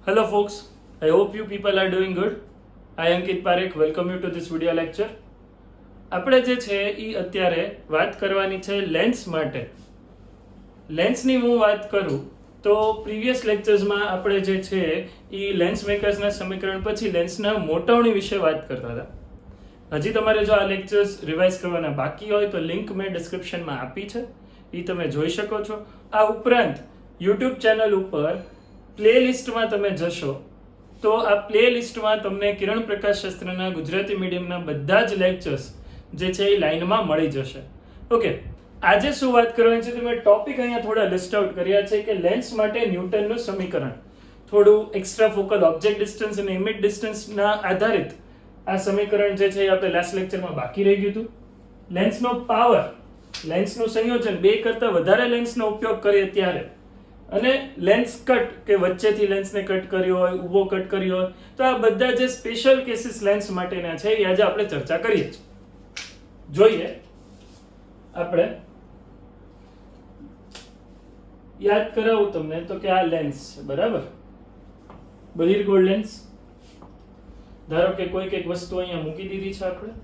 Hello folks, I hope you people are doing good. I am Ankit Parekh, welcome you to this video lecture. આપણે જે છે એ અત્યારે વાત કરવાની છે લેન્સ માટે. લેન્સની હું વાત કરું તો પ્રીવિયસ લેક્ચર્સમાં આપણે જે છે એ લેન્સ મેકર્સના સમીકરણ પછી લેન્સના મોટાવણી વિશે વાત કરતા હતા. હજી તમારે જો આ લેક્ચર્સ રિવાઇઝ કરવાના બાકી હોય તો લિંક મેં ડિસ્ક્રિપ્શનમાં આપી છે, એ તમે જોઈ શકો છો. આ ઉપરાંત યુટ્યુબ ચેનલ ઉપર પ્લેલિસ્ટમાં તમે જશો તો આ પ્લેલિસ્ટમાં તમને કિરણ પ્રકાશ શાસ્ત્રના ગુજરાતી મીડિયમના બધા જ લેક્ચર્સ જે છે એ લાઈનમાં મળી જશે. ઓકે, આજે શું વાત કરવાની છે તો મેં ટોપિક અહીંયા થોડા લિસ્ટ આઉટ કર્યા છે કે લેન્સ માટે ન્યૂટનનું સમીકરણ, થોડું એક્સ્ટ્રા ફોકલ ઓબ્જેક્ટ ડિસ્ટન્સ અને ઇમેજ ડિસ્ટન્સના આધારિત આ સમીકરણ જે છે એ આપણે લાસ્ટ લેક્ચરમાં બાકી રહી ગયું હતું. લેન્સનો પાવર, લેન્સનું સંયોજન, બે કરતાં વધારે લેન્સનો ઉપયોગ કરીએ ત્યારે, અને લેન્સ કટ કે વચ્ચેથી લેન્સને કટ કર્યો હોય, ઊભો કટ કર્યો હોય, તો આ બધા જે સ્પેશિયલ કેસીસ લેન્સ માટેના છે એ આજે આપણે ચર્ચા કરીએ છીએ. જોઈએ, આપણે યાદ કરાવું તમને તો કે આ લેન્સ છે, બરાબર? બહિર્ગોળ લેન્સ. ધારો કે કોઈક એક વસ્તુ અહીંયા મૂકી દીધી છે આપણે,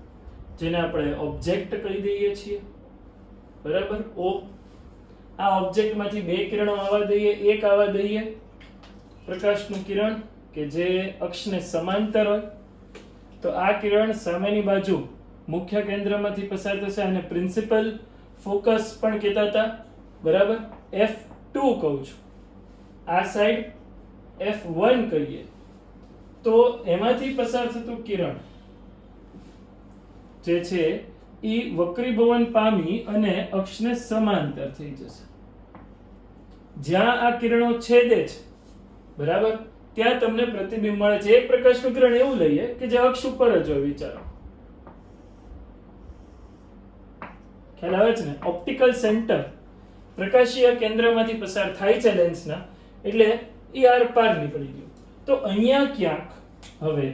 જેને આપણે ઓબ્જેક્ટ કહી દઈએ છીએ, બરાબર? ઓ, આ ઓબ્જેક્ટમાંથી બે કિરણો આવવા દઈએ, એક આવવા દઈએ પ્રકાશનું કિરણ કે જે અક્ષને સમાંતર હોય, તો આ કિરણ સામેની બાજુ મુખ્ય કેન્દ્રમાંથી પસાર થશે અને પ્રિન્સિપલ ફોકસ પણ કહેતા હતા, બરાબર? F2 કહું છું, આ સાઈડ F1 કહીએ તો એમાંથી પસાર થતું કિરણ જે છે એ વક્રીભવન પામી અને અક્ષને સમાંતર થઈ જશે. જ્યાં આ કિરણો છેદે છે, બરાબર, ત્યાં તમને પ્રતિબિંબ મળે છે. એક પ્રકાશનું કિરણ એવું લઈએ કે જે અક્ષ ઉપર જ હોય, વિચારો. ખ્યાલ આવે છે ને? ઓપ્ટિકલ સેન્ટર પ્રકાશીય કેન્દ્રમાંથી પસાર થાય છે લેન્સના, એટલે એ આર પાર નીકળી ગયું. તો અહીંયા ક્યાંક હવે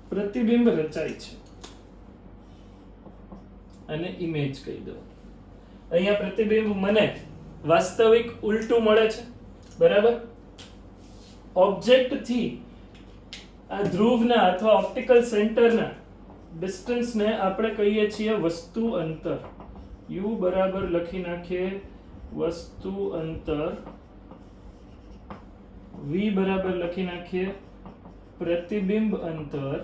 પ્રતિબિંબ રચાય છે અને ઇમેજ કહી દો. અહીંયા પ્રતિબિંબ મને વાસ્તવિક ઉલટું મળે છે, બરાબર? ઓબ્જેક્ટ થી આ ધ્રુવના અથવા ઓપ્ટિકલ સેન્ટરના ડિસ્ટન્સને આપણે કહીએ છીએ વસ્તુ અંતર. u બરાબર લખી નાખીએ વસ્તુ અંતર, v બરાબર લખી નાખીએ પ્રતિબિંબ અંતર.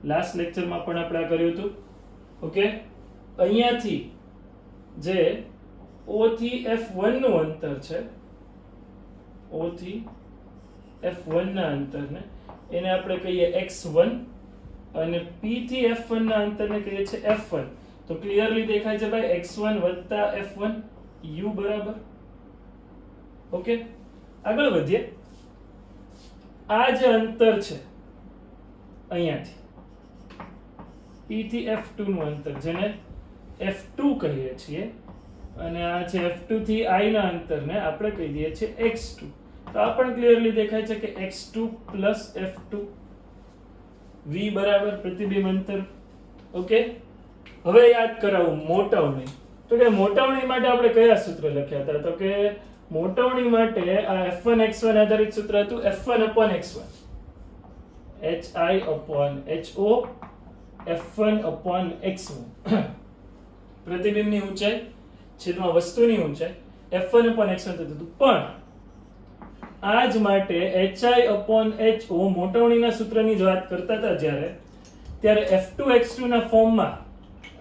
લાસ્ટ લેક્ચરમાં પણ આપણે આ કર્યું હતું. ઓકે, અહીંયાથી જે O થી F1 નું અંતર છે, O થી F1 ના અંતરને એને આપણે કહીએ x1 અને P થી F1 ના અંતરને કહીએ છીએ F1. તો ક્લિયરલી દેખાય છે ભાઈ, x1 વત્તા F1 u બરાબર. ઓકે, આગળ વધીએ. આ જે અંતર છે અહીંયાથી P થી F2 નું અંતર, જેને F2 કહીએ છીએ, અને આ છે F2 થી I ના અંતરને આપણે કહી દઈએ છીએ x2. તો આ પણ ક્લિયરલી દેખાય છે કે x2 પ્લસ F2. v બરાબર પ્રતિબિંબ અંતર. ઓકે, હવે યાદ કરાવું મોટાવણી. તો કે મોટાવણી માટે આપણે કયા સૂત્ર લખ્યા હતા? તો કે મોટાવણી માટે આ F1 x1 આધારિત સૂત્ર હતું, F1 upon x1, hi upon ho, F1 upon x1. પ્રતિબિંબની ઊંચાઈ છેદમાં વસ્તુની ઊંચાઈ F1 upon x1 થતું હતું. પણ આ જ માટે hi upon ho મોટાવણીના સૂત્રની જ વાત કરતા હતા જ્યારે, ત્યારે F2 x2 ના ફોર્મમાં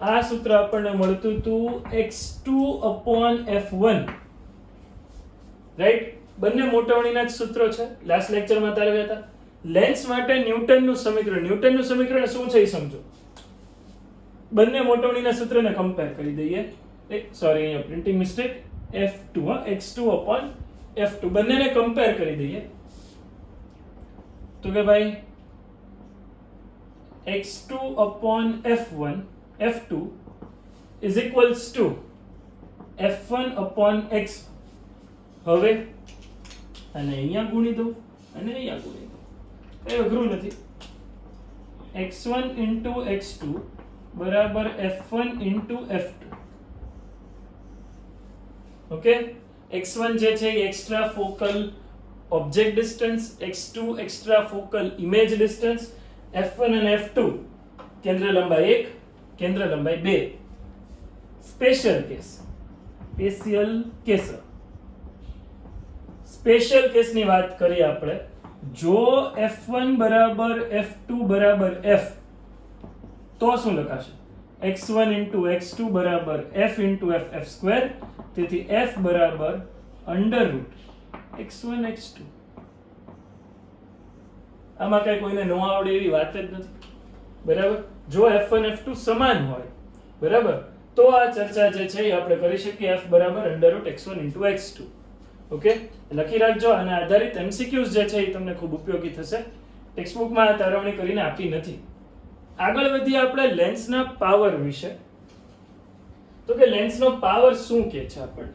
આ સૂત્ર આપણને મળતું હતું x2 upon F1. રાઈટ? બંને મોટાવણીના જ સૂત્રો છે. લાસ્ટ લેક્ચરમાં તારે હતા. લેન્સ માટે ન્યૂટનનું સમીકરણ, ન્યૂટનનું સમીકરણ શું છે એ સમજો. બંને મોટાવણીના સૂત્રને કમ્પેર કરી દઈએ. સોરી, અહીંયા printing mistake. F2 x2 upon F2 બંનેને કમ્પેર કરી દઈએ તો કે ભાઈ x2 upon F1 F2 is equals to F1 upon x. હવે અને અહીંયા ગુણી દો અને અહીંયા ગુણી દો, કઈ અઘરું નથી. x1 into x2 બરાબર F1 into F2. Okay, x1 જે છે એ extra focal object distance, x2 extra focal image distance, f1 અને f2 કેન્દ્ર લંબાઈ 1, કેન્દ્ર લંબાઈ 2. સ્પેશિયલ કેસ સ્પેશિયલ કેસની વાત કરીએ આપણે. જો f1 બરાબર f2 બરાબર f, તો શું લખાશે? x1 into x2 બરાબર f into f f square. તેથી f બરાબર અંડર રૂટ x1 x2. આમાં કઈ કોઈને ન આવડે એવી વાત જ નથી, બરાબર. જો f1 f2 સમાન હોય, બરાબર, તો આ ચર્ચા જે છે એ આપણે કરી શકીએ f બરાબર under route x1 into x2. Okay, લખી રાખજો. અને આધારિત MCQs જે છે એ તમને ખૂબ ઉપયોગી થશે. ટેક્સ્ટબુકમાં તારવણી કરીને આપી નથી. આગળ વધીએ આપણે લેન્સના પાવર વિશે. તો કે લેન્સનો પાવર શું કહે છે આપણને?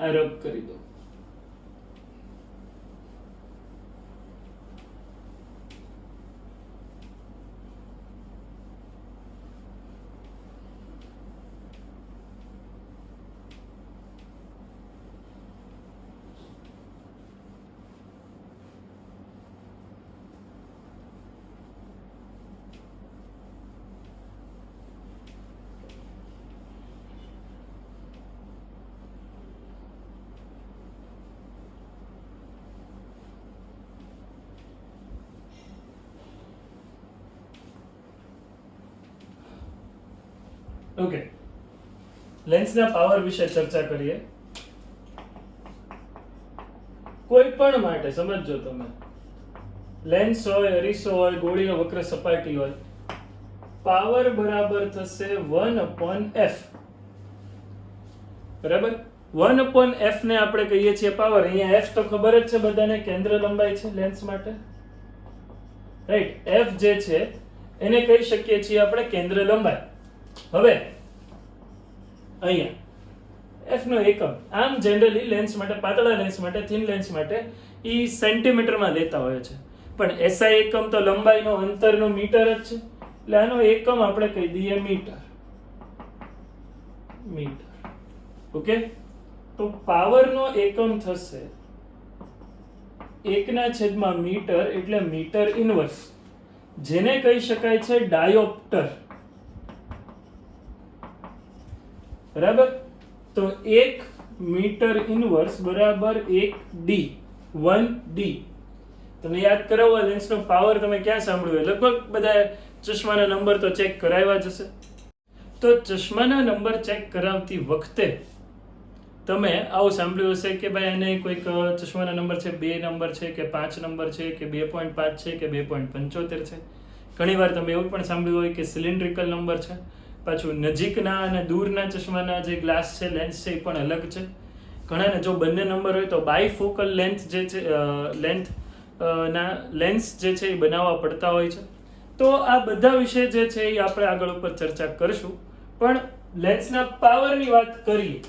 આ રબ કરી દો. ઓકે, લેન્સના પાવર વિશે ચર્ચા કરીએ. કોઈ પણ માટે સમજજો તમે, લેન્સ હોય, અરીસો હોય, ગોળીનો વક્ર સપાટી હોય, પાવર બરાબર થશે 1/f. બરાબર, 1/f ને આપણે કહીએ છીએ પાવર. અહીંયા f તો ખબર જ છે બધાને, કેન્દ્ર લંબાઈ છે લેન્સ માટે, રાઈટ. f જે છે એને કહી શકીએ છીએ આપણે કેન્દ્ર લંબાઈ. હવે અહીંયા f નો એકમ, આમ જનરલી લેન્સ માટે, પાતળા લેન્સ માટે, થિન લેન્સ માટે ઈ સેન્ટીમીટરમાં લેતા હોય છે, પણ SI એકમ તો લંબાઈનો, અંતરનો મીટર જ છે, એટલે આનો એકમ આપણે કહી દઈએ મીટર. ઓકે, તો પાવરનો એકમ થશે 1/મીટર, એટલે મીટર ઇન્વર્સ, જેને કહી શકાય છે ડાયોપ્ટર. બરાબર, તો 1 મીટર ઇન્વર્સ બરાબર 1d. 1d તમે યાદ કરાવો. લેન્સનો પાવર તમે ક્યાં સાંભળ્યું? લગભગ બધા ચશ્માના નંબર તો ચેક કરાવ્યા જ હશે. તો ચશ્માના નંબર ચેક કરાવતી વખતે તમે આવું સાંભળ્યું હશે કે ભાઈ આને કોઈક ચશ્માના નંબર છે 2 નંબર છે કે 5 નંબર છે કે 2.5 છે કે 2.75 છે. ઘણીવાર તમે એવું પણ સાંભળ્યું હોય કે સિલિન્ડ્રિકલ નંબર છે. પાછું નજીકના અને દૂરના ચશ્માના જે ગ્લાસ છે, લેન્સ છે, એ પણ અલગ છે. ઘણાને જો બંને નંબર હોય તો બાયફોકલ લેન્થ જે છે, ના લેન્સ જે છે એ બનાવવા પડતા હોય છે. તો આ બધા વિશે જે છે એ આપણે આગળ ઉપર ચર્ચા કરીશું. પણ લેન્સના પાવરની વાત કરીએ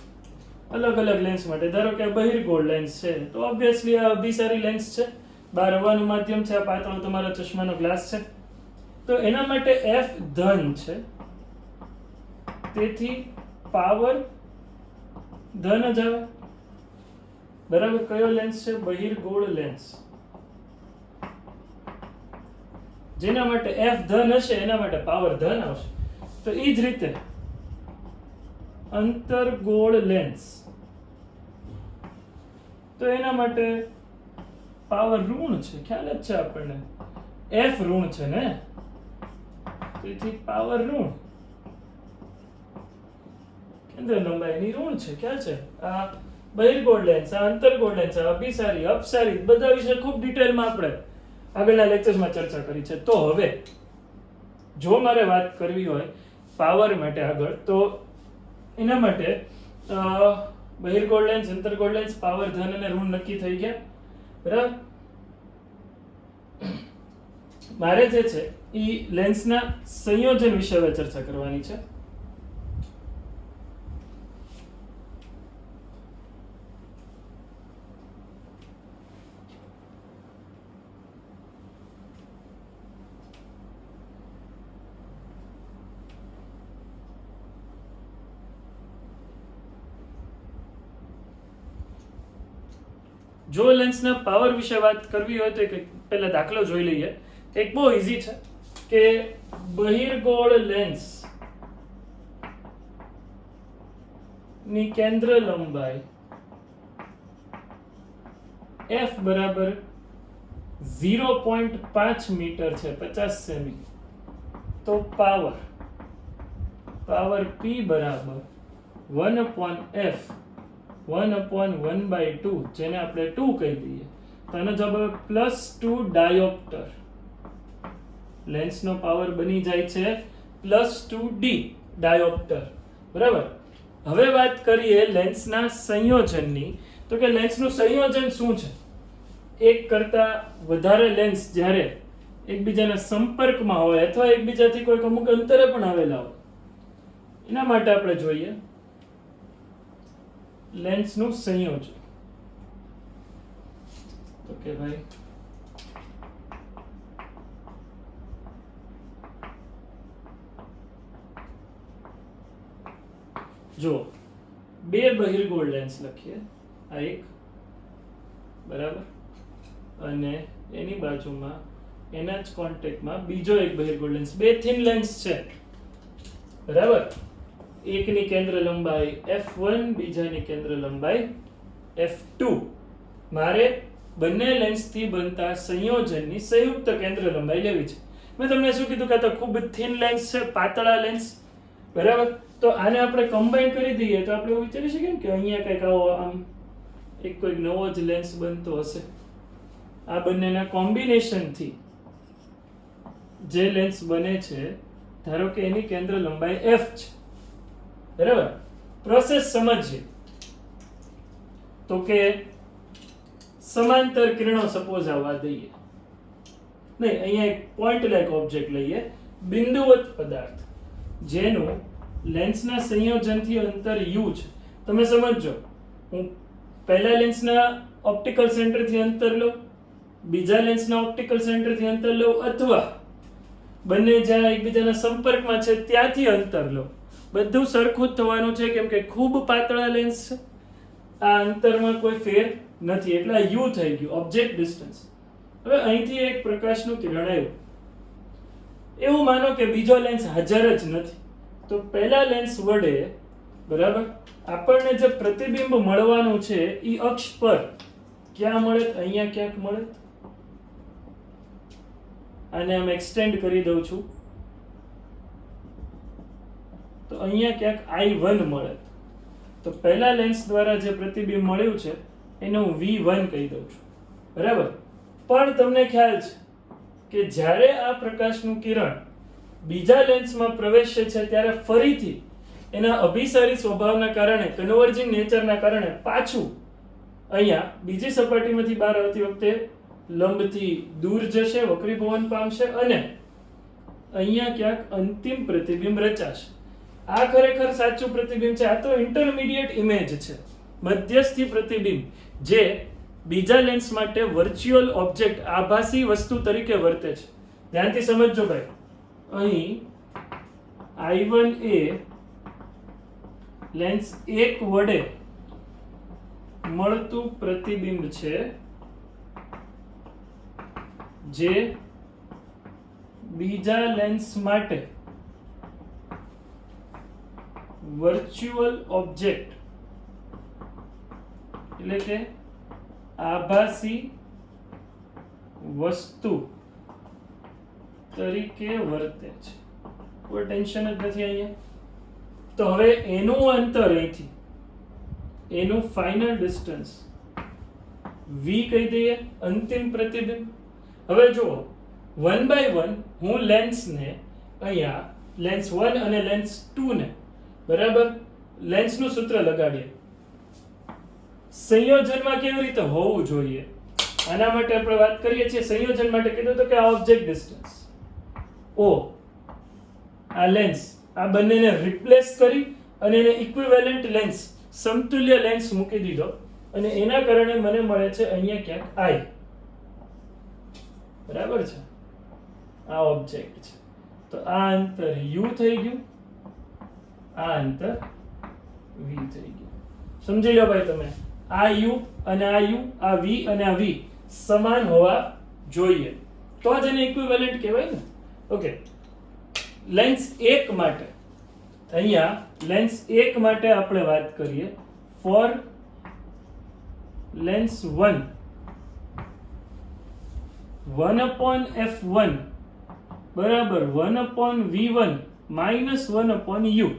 અલગ અલગ લેન્સ માટે. ધારો કે બહિર્ગોળ લેન્સ છે તો ઓબ્વિયસલી આ અભિસારી લેન્સ છે, બહાર હવાનું માધ્યમ છે, આ પાતળો તમારો ચશ્માનો ગ્લાસ છે, તો એના માટે f ધન છે, તેથી પાવર ધન જ આવે. બરાબર, કયો લેન્સ છે? બહિર્ગોળ લેન્સ. જેના માટે f ધન હશે એના માટે પાવર ધન આવશે. તો એ જ રીતે અંતર્ગોળ લેન્સ, તો એના માટે પાવર ઋણ છે, ખ્યાલ જ છે આપણને, f ઋણ છે ને, તેથી પાવર ઋણ. કેન્દ્ર લંબાઈની ઋણ છે, ખ્યાલ છે. આ બહિર્ગોળ લેન્સ, આ અંતર્ગોળ લેન્સ, આ અભિસારી, અપસારી, બધા વિશે ખૂબ ડિટેલમાં આપણે આગળના લેક્ચર્સમાં ચર્ચા કરી છે. તો હવે જો મારે વાત કરવી હોય પાવર માટે આગળ, તો એના માટે બહિર્ગોળ લેન્સ, અંતર્ગોળ લેન્સ, પાવર ધન અને ઋણ નક્કી થઈ ગયા. બરાબર, મારે જે છે એ લેન્સના સંયોજન વિશે હવે ચર્ચા કરવાની છે. જો લેન્સના પાવર વિશે વાત કરવી હોય તો એક પહેલા દાખલો જોઈ લઈએ. એક બહુ ઈઝી છે કે બહિર્ગોળ લેન્સ ની કેન્દ્ર લંબાઈ f બરાબર 0.5 મીટર છે, 50 સેમી. તો પાવર p બરાબર 1/f 1/1/2, જેને આપણે 2 કહી દઈએ. તો આનો જવાબ આવે +2 ડાયોપ્ટર. લેન્સનો પાવર બની જાય છે +2d ડાયોપ્ટર. બરાબર. હવે વાત કરીએ લેન્સના સંયોજનની. તો કે લેન્સનું સંયોજન શું છે? એક કરતા વધારે લેન્સ જ્યારે એકબીજાના સંપર્કમાં હોય અથવા એકબીજાથી કોઈક અમુક અંતરે પણ આવેલા હોય, એના માટે આપણે જોઈએ લેન્સનું સંયોજન. તો કે ભાઈ જો બે બહિર્ગોળ લેન્સ લખીએ, આ એક બરાબર, અને એની બાજુમાં એના જ કોન્ટેક્ટમાં બીજો એક બહિર્ગોળ લેન્સ. બે થિન લેન્સ છે બરાબર. એકની કેન્દ્ર લંબાઈ f1, બીજાની કેન્દ્ર લંબાઈ f2. મારે બંને લેન્સથી બનતા સંયોજનની સંયુક્ત કેન્દ્ર લંબાઈ લેવી છે. મેં તમને શું કીધું કે આ તો ખૂબ થિન લેન્સ છે, પાતળા લેન્સ બરાબર. તો આને આપણે કમ્બાઈન કરી દઈએ તો આપણે એવું વિચારી શકીએ કે અહીંયા કંઈક આવો આમ એક કોઈક નવો જ લેન્સ બનતો હશે. આ બંનેના કોમ્બિનેશનથી જે લેન્સ બને છે, ધારો કે એની કેન્દ્ર લંબાઈ f છે બરાબર. પ્રોસેસ સમજીએ તો કે સમાંતર કિરણો સપોઝ આવવા દઈએ. નહીં, અહીંયા એક પોઈન્ટ લાઈક ઓબ્જેક્ટ લઈએ, બિંદુવત પદાર્થ જેનું લેન્સના સંયોજનથી અંતર u છે. તમે સમજો, હું પહેલા લેન્સના ઓપ્ટિકલ સેન્ટરથી અંતર લઉં, બીજા લેન્સના ઓપ્ટિકલ સેન્ટરથી અંતર લઉં, અથવા બંને જ્યાં એકબીજાના સંપર્કમાં છે ત્યાંથી અંતર લો. બધું સરખું જ થવાનું છે કેમ કે ખૂબ પાતળા લેન્સ છે, આ અંતરમાં કોઈ ફેર નથી, એટલે આ u થઈ ગયું ઓબ્જેક્ટ ડિસ્ટન્સ. હવે અહીંથી એક પ્રકાશનું કિરણ આવ્યું, એવું માનો કે બીજો લેન્સ હાજર જ નથી. તો પહેલા લેન્સ વડે બરાબર આપણને જે પ્રતિબિંબ મળવાનું છે એ અક્ષ પર ક્યાં મળે? અહીંયા ક્યાંક મળે. આને આમ એક્સટેન્ડ કરી દઉં છું તો અહીંયા ક્યાંક I1 મળે. તો પહેલા લેન્સ દ્વારા જે પ્રતિબિંબ મળ્યું છે એને હું V1 કહી દઉં છું બરાબર. પણ તમને ખ્યાલ છે કે જ્યારે આ પ્રકાશનું કિરણ બીજા લેન્સમાં પ્રવેશે છે ત્યારે ફરીથી એના અભિસારી સ્વભાવના કારણે, કન્વર્જિંગ નેચરના કારણે પાછું અહીંયા બીજી સપાટીમાંથી બહાર આવતી વખતે લંબથી દૂર જશે, વક્રીભવન પામશે અને અહીંયા ક્યાંક અંતિમ પ્રતિબિંબ રચાશે. આ ખરેખર સાચું પ્રતિબિંબ છે. આ તો ઇન્ટરમીડિયેટ ઇમેજ છે, મધ્યસ્થી પ્રતિબિંબ, જે બીજા લેન્સ માટે વર્ચ્યુઅલ ઓબ્જેક્ટ, આભાસી વસ્તુ તરીકે વર્તે છે. ધ્યાનથી સમજજો ભાઈ, અહીં I1 એ લેન્સ 1 વડે મળતું પ્રતિબિંબ છે જે બીજા લેન્સ માટે વર્ચ્યુઅલ ઓબ્જેક્ટ એટલે કે આભાસી વસ્તુ તરીકે વર્તે છે. કોઈ ટેન્શન જ નથી અહીંયા. તો હવે એનું અંતર અહીંથી, એનું ફાઇનલ ડિસ્ટન્સ v કહી દઈએ, અંતિમ પ્રતિબિંબ. હવે જુઓ, 1/1 હું લેન્સને અહીંયા લેન્સ 1 અને લેન્સ 2 ને બરાબર લેન્સનું સૂત્ર લગાડીએ. સંયોજનમાં કેવી રીતે હોવું જોઈએ આના માટે આપણે વાત કરીએ છીએ. સંયોજન માટે કીધું તો કે આ ઓબ્જેક્ટ ડિસ્ટન્સ o, આ લેન્સ, આ બંનેને રિપ્લેસ કરી અને એને ઇક્વિવેલન્ટ લેન્સ, સમતુલ્ય લેન્સ મૂકી દીધો અને એના કારણે મને મળે છે અહીંયા ક્યાંક I. બરાબર છે, આ ઓબ્જેક્ટ છે. તો આ અંતર u થઈ ગયું, આ અંતર v થઈ ગયું. સમજી લો ભાઈ તમે, આ u અને આ u, આ v અને આ v સમાન હોવા જોઈએ, તો જ એને ઇક્વિવેલન્ટ કહેવાય ને. ઓકે, લેન્સ 1 માટે અહીંયા લેન્સ 1 માટે આપણે વાત કરીએ. ફોર લેન્સ 1 1/f1 બરાબર 1/v1 માઇનસ 1/u.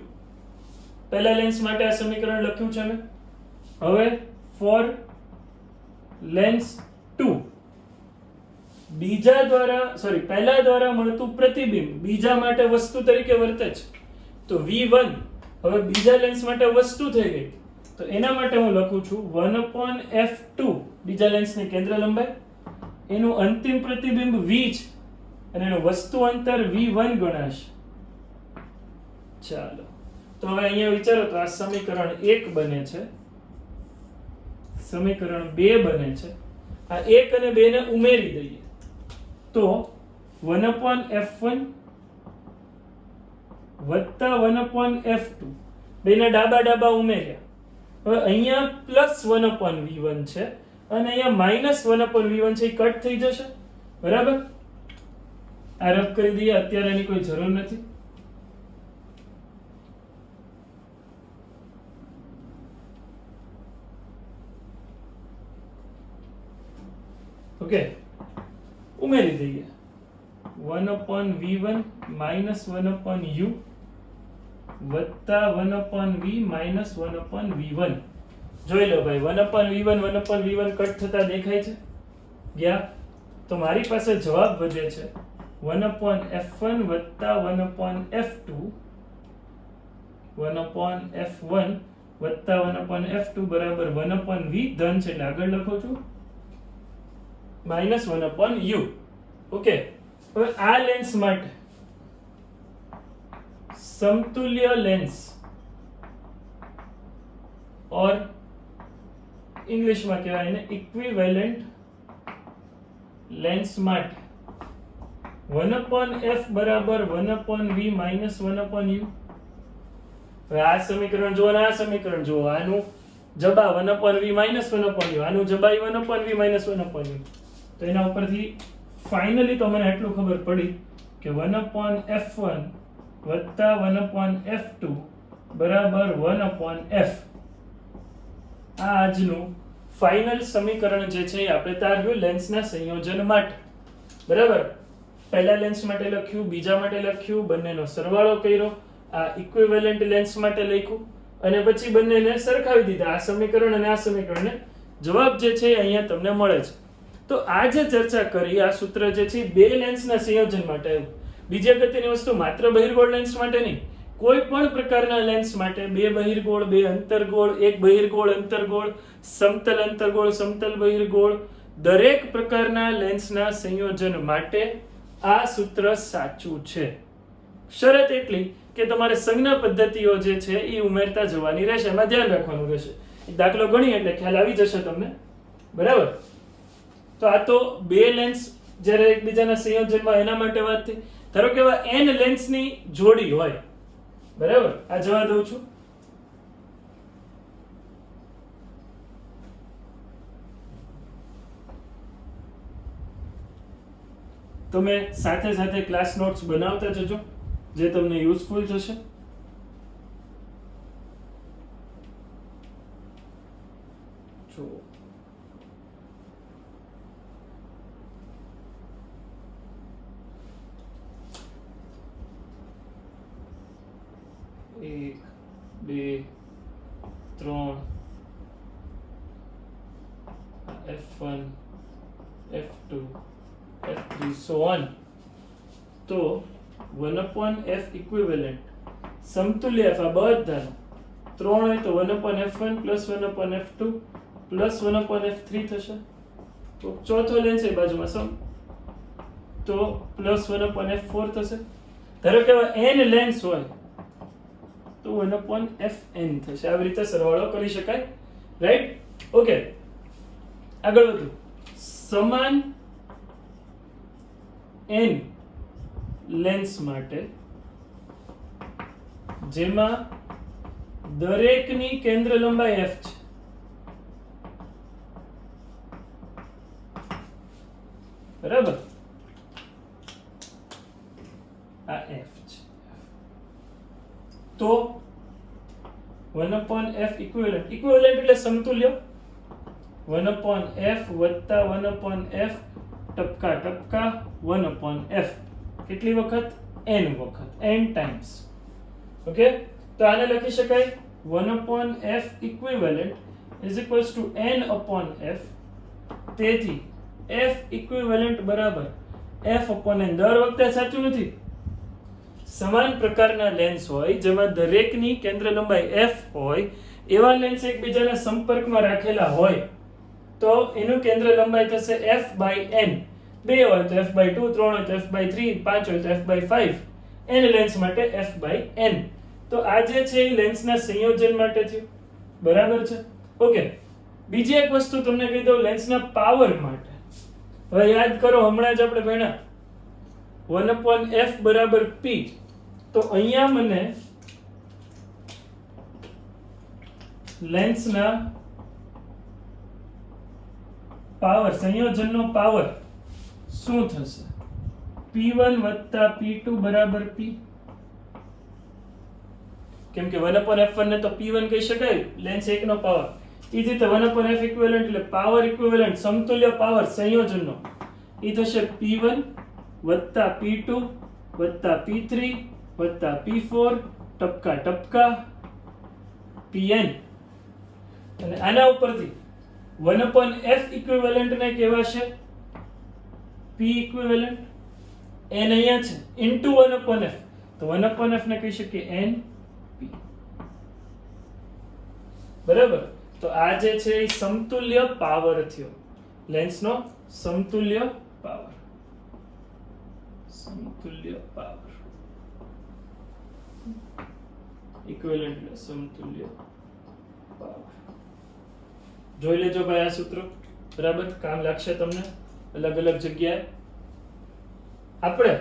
પહેલા લેન્સ માટે આ સમીકરણ લખ્યું છે ને. હવે ફોર લેન્સ 2 પહેલા દ્વારા મળતું પ્રતિબિંબ બીજા માટે વસ્તુ તરીકે વર્તે છે, તો v1 હવે બીજા લેન્સ માટે વસ્તુ થઈ ગઈ, તો એના માટે હું લખું છું 1/f2 બીજા લેન્સની કેન્દ્ર લંબાઈ, એનું અંતિમ પ્રતિબિંબ v છે અને એનું વસ્તુ અંતર v1 ગણાશે. ચાલો, તો હવે અહીંયા વિચારો તો આ સમીકરણ 1 બને છે, સમીકરણ 2 બને છે. આ 1 અને 2 ને ઉમેરી દઈએ તો 1/f1 વત્તા 1/f2 બેના ડાબા ઉમેર્યા. હવે અહીંયા પ્લસ 1/v1 છે અને અહીંયા માઇનસ 1/v1 છે, એ કટ થઈ જશે. બરાબર, આ રદ કરી દઈએ, અત્યારે એની કોઈ જરૂર નથી. ઓકે, ઉમેરી દઈએ 1/v1 માઇનસ 1/u વત્તા 1/v માઇનસ 1/v1. જોઈ લો ભાઈ, 1/v1 1/v1 કટ થતા દેખાય છે ગયા, તો મારી પાસે જવાબ વધે છે 1/f1 વત્તા 1/f2 1/f1 વત્તા 1/f2 બરાબર 1/v ધન છે એટલે આગળ લખું છું માઇનસ 1/u. ઓકે, હવે આ લેન્સ માટે સમતુલ્ય લેન્સ ઓર ઇંગ્લિશમાં કહેવાય એને ઇક્વિવેલન્ટ લેન્સ માટે 1/f બરાબર 1/v માઇનસ 1/u. હવે આ સમીકરણ જુઓ, આ સમીકરણ જુઓ, આનું જબા 1/v માઇનસ 1/u, આનું જબા 1/v માઇનસ 1/u. તો એના ઉપરથી ફાઇનલી તો મને એટલું ખબર પડી કે 1/f1 વત્તા 1/f2 બરાબર 1/f. આ આજનું ફાઇનલ સમીકરણ જે છે એ આપણે તાર્યું લેન્સના સંયોજન માટે. બરાબર, પહેલા લેન્સ માટે લખ્યું, બીજા માટે લખ્યું, બંનેનો સરવાળો કર્યો, આ ઇક્વિવેલન્ટ લેન્સ માટે લખ્યું અને પછી બંનેને સરખાવી દીધા, આ સમીકરણ અને આ સમીકરણને. જવાબ જે છે અહીંયા તમને મળે છે. તો આ જે ચર્ચા કરી, આ સૂત્ર જે છે બે લેન્સના સંયોજન માટે આવ્યું. બીજી અગત્યની વસ્તુ, માત્ર બહિર્ગોળ લેન્સ માટે નહીં, કોઈ પણ પ્રકારના લેન્સ માટે બે બહિર્ગોળ, બે અંતર્ગોળ, એક બહિર્ગોળ અંતર્ગોળ, સમતલ અંતર્ગોળ, સમતલ બહિર્ગોળ, દરેક પ્રકારના લેન્સના સંયોજન માટે આ સૂત્ર સાચું છે. શરત એટલી કે તમારે સંજ્ઞા પદ્ધતિઓ જે છે એ ઉમેરતા જવાની રહેશે, એમાં ધ્યાન રાખવાનું રહેશે. દાખલો ગણી એટલે ખ્યાલ આવી જશે તમને. બરાબર, તો આ તો બે લેન્સ જ્યારે એકબીજાના સંયોજનમાં એના માટે વાત થઈ. ધારો કે એવા n લેન્સની જોડી હોય, બરાબર, આ જવા દઉં છું. તમે સાથે સાથે ક્લાસ નોટ્સ બનાવતા જજો, જે તમને યુઝફુલ થશે. જો એક, બે, ત્રણ, F1, F2, F3 so on. તો 1/f ઇક્વિવેલન્ટ સમતુલ્ય f આ બધા 3 હોય તો 1/f1 plus 1/f2 plus 1/f3 થશે. તો ચોથો લેન્સ એ બાજુમાં સમ, તો પ્લસ 1/f4 થશે. ધારો કે n લેન્સ હોય તો 1/fn થશે. આવી રીતે સરવાળો કરી શકાય, રાઈટ? ઓકે, આગળ વધુ. સમાન n લેન્સ માટે જેમાં દરેકની કેન્દ્ર લંબાઈ f છે, બરાબર, આ f છે. તો 1/f ઇક્વિવેલન્ટ, ઇક્વિવેલન્ટ એટલે સમતુલ્ય, 1/f વત્તા 1/f ટપકા ટપકા 1/f, કેટલી વખત? n વખત, n ટાઈમ્સ. ઓકે, તો આને લખી શકાય 1/f equivalent is equals to n/f. તેથી f ઇક્વિવેલન્ટ બરાબર f/n. દર વખતે સાચું નથી. સમાન પ્રકારના લેન્સ હોય જેમાં દરેકની કેન્દ્ર લંબાઈ f હોય, એવા લેન્સ એકબીજાના સંપર્કમાં રાખેલા હોય તો એનું કેન્દ્ર લંબાઈ થશે f/n. 2 હોય તો f/2, 3 હોય તો f/3, 5 હોય તો f/5, n લેન્સ માટે f/n. તો આ જે છે એ લેન્સના સંયોજન માટે થયું. બરાબર છે? ઓકે, બીજી એક વસ્તુ તમને કહી દઉં લેન્સના પાવર માટે. હવે યાદ કરો, હમણાં જ આપણે ભણ્યા 1/f બરાબર p. તો અહીંયા મને લેન્સના પાવર, સંયોજનનો પાવર શું થશે? p1 વત્તા p2 બરાબર p. કેમ કે 1/f1 ને તો p1 કહી શકાય, લેન્સ એકનો પાવર. એ જ રીતે 1/f ઇક્વિવેલન્ટ એટલે પાવર ઇક્વિવેલન્ટ, સમતુલ્ય પાવર સંયોજનનો, એ થશે p1 વત્તા p2 વત્તા p3 વત્તા p4 ટપકા ટપકા pn. અને આના ઉપરથી 1/f ઇક્વિવેલન્ટ ને કહેવાશે p ઇક્વિવેલન્ટ. n અહીંયા છે ઇન્ટુ 1/f, તો 1/f ને કહી શકીએ np. બરાબર? તો આ જે છે એ સમતુલ્ય પાવર થયો, લેન્સનો સમતુલ્ય પાવર. સમતુલ્ય પાવર ઇક્વિવેલન્ટ એટલે સમતુલ્ય પાવર. જોઈ લેજો ભાઈ આ સૂત્ર, બરાબર? કામ લાગશે તમને અલગ અલગ જગ્યાએ. આપણે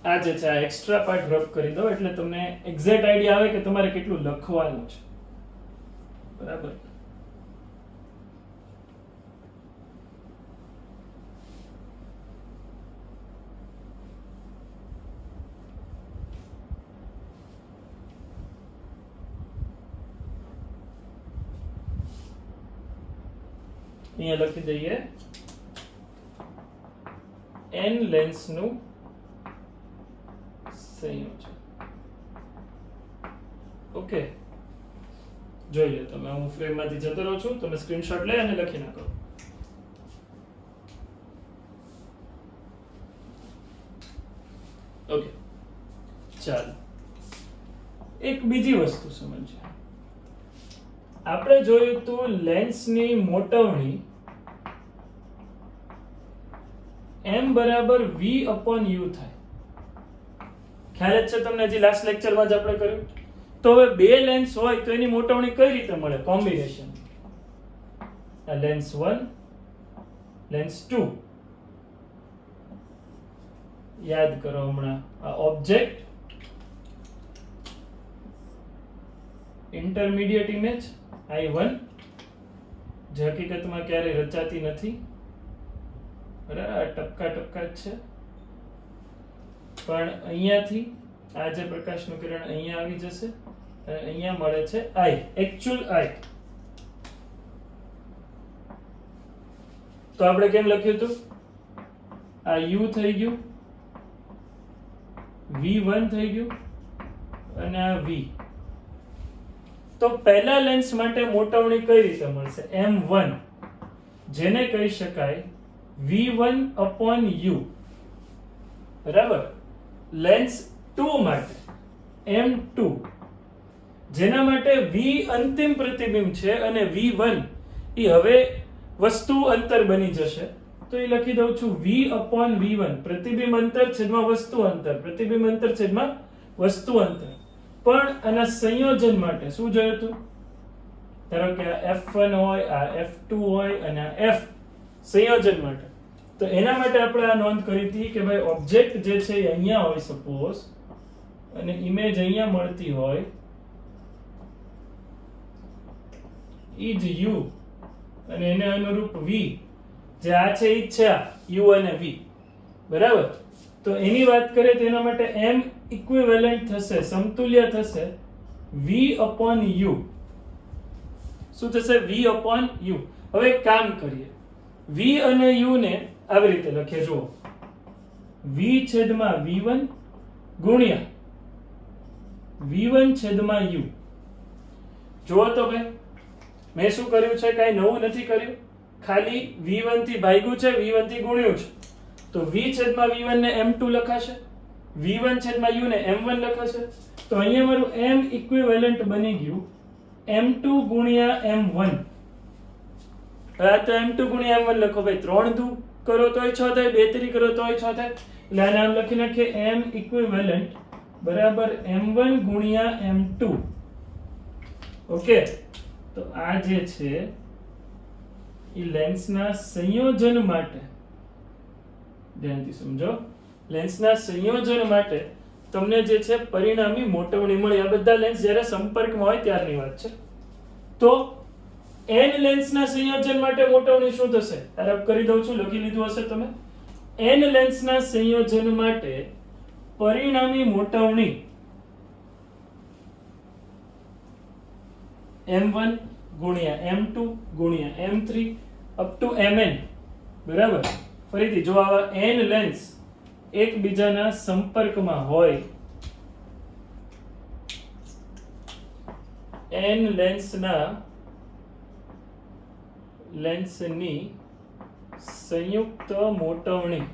આ જે છે આ એક્સ્ટ્રા પાર્ટ રફ કરી દો એટલે તમને એક્ઝેક્ટ આઈડિયા આવે કે તમારે કેટલું લખવાનું છે. બરાબર? અહીંયા લખી દઈએ n લેન્સ નું સંયોજન. ઓકે, જોઈ લો તમે. હું ફ્રેમ માંથી જતો રહું છું, તમે સ્ક્રીનશોટ લઈ અને લખી નાખો. ઓકે, ચાલો એક બીજી વસ્તુ સમજીએ. આપણે જોયું તો લેન્સની મોટવણી m બરાબર v/u થાય. ખ્યાલ જ છે તમને? હજી લાસ્ટ લેક્ચરમાં જ આપણે કર્યું. તો હવે બે લેન્સ હોય તો એની મોટવણી કઈ રીતે મળે? કોમ્બિનેશન. આ લેન્સ 1, લેન્સ 2. યાદ કરો હમણાં આ ઓબ્જેક્ટ, ઇન્ટરમીડિયેટ ઇમેજ I1, જે હકીકતમાં ક્યારેય રચાતી નથી. બરાબર? ટપકા ટપકા જ છે, પણ અહીંયાથી આ જે પ્રકાશનું કિરણ અહીંયા આવી જશે અને અહીંયા મળે છે I, એકચ્યુઅલ I. તો આપણે કેમ લખ્યું હતું? આ U થઈ ગયું, V1 થઈ ગયું અને આ V. તો પહેલા લેન્સ માટે મોટવણી કઈ રીતે મળશે? M1, જેને કહી શકાય V1/u. બરાબર? લેન્સ 2 માટે M2, જેના માટે V અંતિમ પ્રતિબિંબ છે અને V1 એ હવે વસ્તુ અંતર બની જશે. તો એ લખી દઉં છું V/V1, પ્રતિબિંબ અંતર છેદમાં વસ્તુ અંતર, પ્રતિબિંબ અંતર છેદમાં વસ્તુ અંતર. પણ આના સંયોજન માટે શું જોયું હતું? ધારો કે આ F1 હોય, આ F2 હોય અને આ F, સંયોજન માટે. તો એના માટે આપણે આ નોંધ કરી હતી કે ભાઈ ઓબ્જેક્ટ જે છે એ અહીંયા હોય સપોઝ, અને ઇમેજ અહીંયા મળતી હોય, ઈ જ U અને એને અનુરૂપ V, જે આ છે એ છે આ u અને v, બરાબર. તો એની વાત કરીએ તો એના માટે m ઇક્વિવેલન્ટ થશે, સમતુલ્ય થશે v upon u. શું થશે? v upon u. હવે એક કામ કરીએ, v અને u ને આવી રીતે લખીએ. જુઓ, v છેદમાં v1 ગુણ્યા v1 છેદમાં u. જુઓ તો ભાઈ, મેં શું કર્યું છે? કાંઈ નવું નથી કર્યું, ખાલી v1 થી ભાગ્યું છે, v1 થી ગુણ્યું છે. તો v છેદમાં v1 ને m2 લખાશે, v1 છેદમાં u ને m1 લખાશે. તો અહીંયા મારું m ઇક્વિવેલન્ટ બની ગયું m2 ગુણ્યા m1. આ તો m2 ગુણ્યા m1 લખો ભાઈ. 3 દુ કરો તોય 6 થાય, 2 3 કરો તોય 6 થાય. એટલે આ નામ લખી નાખીએ m ઇક્વિવેલન્ટ બરાબર m1 ગુણ્યા m2. ઓકે, તો આ જે છે એ લેન્સના સંયોજન માટે, ધ્યાનથી સમજો, લેન્સના સંયોજન માટે તમને જે છે પરિણામી મોટવણી મળી. આ બધા લેન્સ જ્યારે સંપર્કમાં હોય ત્યારની વાત છે. તો n લેન્સના સંયોજન માટે મોટવણી શું થશે? આરબ કરી દઉં છું, લખી લીધું હશે તમે. n લેન્સના સંયોજન માટે પરિણામી મોટવણી m1 ગુણ્યા m2 ગુણ્યા m3 અપ ટુ mn, બરાબર. ફરીથી, જો આવા n લેન્સ એકબીજાના સંપર્કમાં હોય, n લેન્સની સંયુક્ત મોટવણી